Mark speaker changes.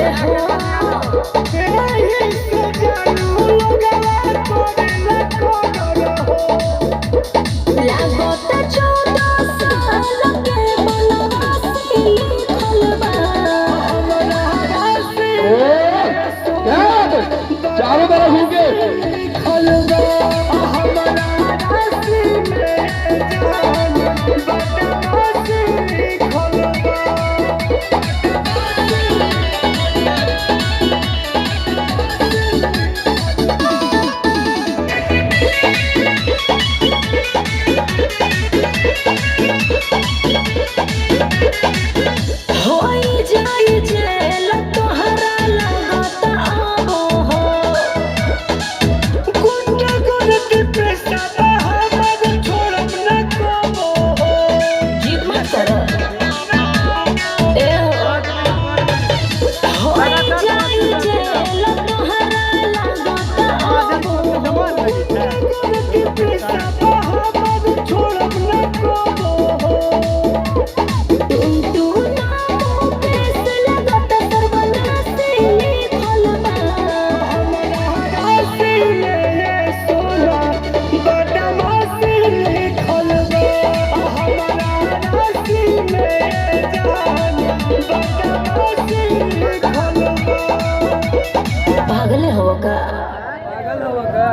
Speaker 1: ए हो एही से जानू लगवा करेला कदर हो लागत 14 साल के बनवासी लिखल बा हमरा राशि
Speaker 2: चारों तरफ होंगे
Speaker 1: लिखल बा हमरा राशि में जान बनवासी लिखल बा होई जाई जेल तोहरा लागत आबो हो गुंडा गुरती पैसा हमर छोड़ब न कबो हो जीत मत करो ए होई जाई जेल तोहरा लागत आबो हो गुरती पैसा हमर छोड़ब न कबो हो टुनटु नाम पेश लगत सर्वनाशी लिखल बा हमरा राशि में सोना बदमाशी लिखल बा हमरा राशि में जान बदमाशी लिखल बा पागल हो का
Speaker 2: पागल हो का